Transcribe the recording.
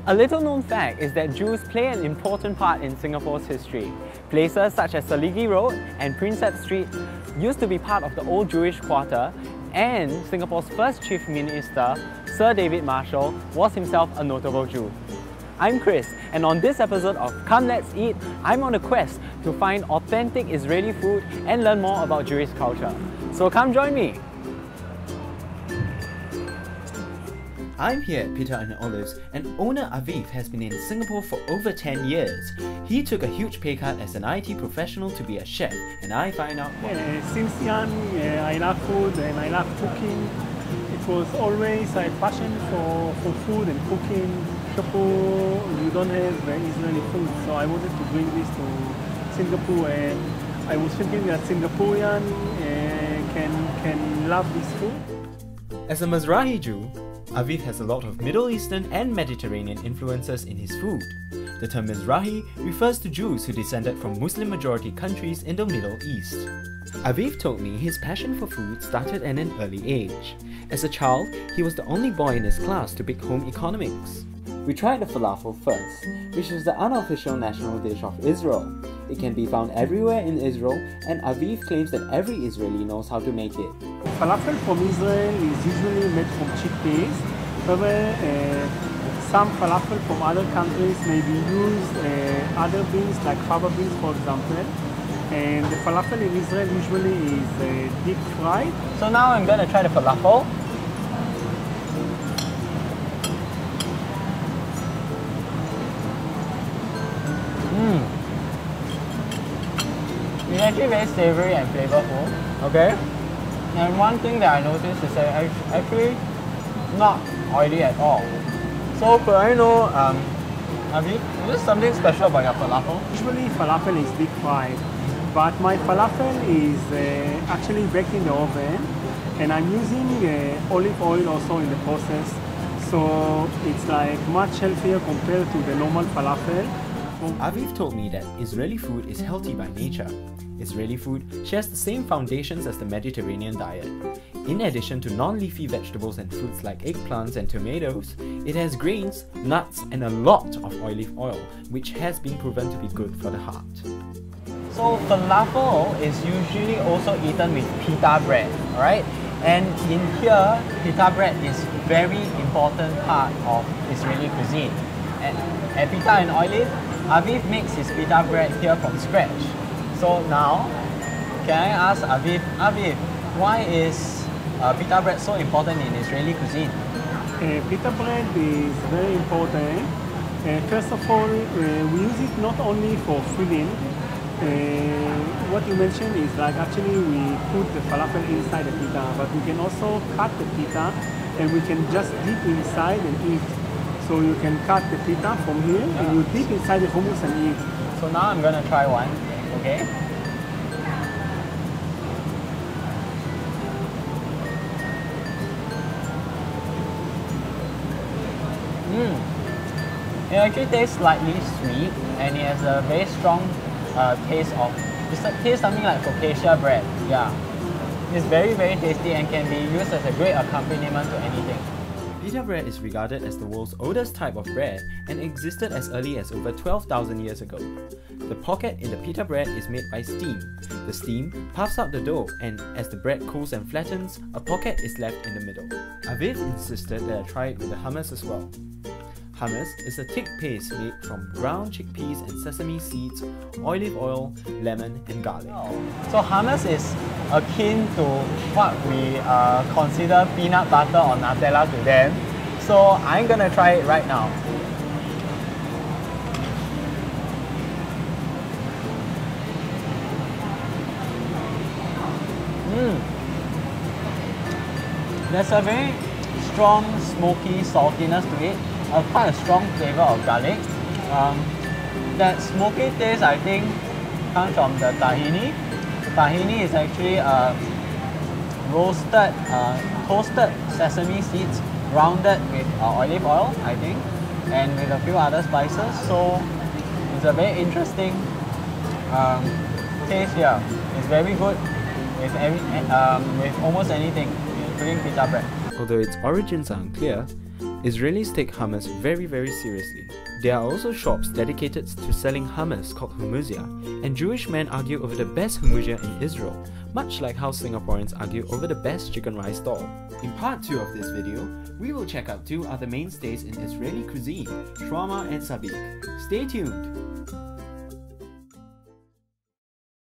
A little known fact is that Jews play an important part in Singapore's history. Places such as Saligi Road and Prinsep Street used to be part of the old Jewish quarter, and Singapore's first Chief Minister, Sir David Marshall, was himself a notable Jew. I'm Chris, and on this episode of Come Let's Eat, I'm on a quest to find authentic Israeli food and learn more about Jewish culture. So come join me! I'm here at Pita and Olives, and owner Aviv has been in Singapore for over 10 years. He took a huge pay cut as an IT professional to be a chef, and I find out why. Since young, I love food and I love cooking. It was always a passion for food and cooking. You don't have Israeli food, so I wanted to bring this to Singapore, and I was thinking that Singaporean can love this food. As a Mizrahi Jew, Aviv has a lot of Middle Eastern and Mediterranean influences in his food. The term Mizrahi refers to Jews who descended from Muslim-majority countries in the Middle East. Aviv told me his passion for food started at an early age. As a child, he was the only boy in his class to pick home economics. We tried the falafel first, which is the unofficial national dish of Israel. It can be found everywhere in Israel, and Aviv claims that every Israeli knows how to make it. Falafel from Israel is usually made from chickpeas. However, some falafel from other countries may be used other beans like fava beans, for example. And the falafel in Israel usually is deep fried. So now I'm going to try the falafel. It's actually very savory and flavorful. Okay. And one thing that I noticed is that it's actually not oily at all. So could I know, Aviv, is there something special about your falafel? Usually falafel is deep fried, but my falafel is actually baked in the oven, and I'm using olive oil also in the process. So it's like much healthier compared to the normal falafel. Aviv told me that Israeli food is healthy by nature. Israeli food shares the same foundations as the Mediterranean diet. In addition to non-leafy vegetables and fruits like eggplants and tomatoes, it has grains, nuts, and a lot of olive oil, which has been proven to be good for the heart. So falafel is usually also eaten with pita bread, alright? And in here, pita bread is very important part of Israeli cuisine. At Pita and Olive, Aviv makes his pita bread here from scratch. So now, can I ask Aviv, why is pita bread so important in Israeli cuisine? Pita bread is very important. First of all, we use it not only for filling. What you mentioned is like actually we put the falafel inside the pita, but we can also cut the pita and we can just dip inside and eat. So you can cut the pita from here and you dip inside the hummus and eat. So now I'm gonna try one, okay? It actually tastes slightly sweet, and it has a very strong taste of, it tastes something like focaccia bread, yeah. It's very tasty and can be used as a great accompaniment to anything. Pita bread is regarded as the world's oldest type of bread and existed as early as over 12,000 years ago. The pocket in the pita bread is made by steam. The steam puffs out the dough, and as the bread cools and flattens, a pocket is left in the middle. Aviv insisted that I try it with the hummus as well. Hummus is a thick paste made from ground chickpeas and sesame seeds, olive oil, lemon, and garlic. So hummus is akin to what we consider peanut butter or Nutella to them. So I'm gonna try it right now. There's a very strong, smoky saltiness to it. Quite a strong flavor of garlic. That smoky taste, I think, comes from the tahini. Tahini is actually roasted, toasted sesame seeds rounded with olive oil, I think, and with a few other spices. So it's a very interesting taste here. It's very good with almost anything, including pita bread. Although its origins are unclear, Israelis take hummus very seriously. There are also shops dedicated to selling hummus called humusia, and Jewish men argue over the best humusia in Israel, much like how Singaporeans argue over the best chicken rice stall. In part 2 of this video, we will check out 2 other mainstays in Israeli cuisine, shawarma and sabich. Stay tuned!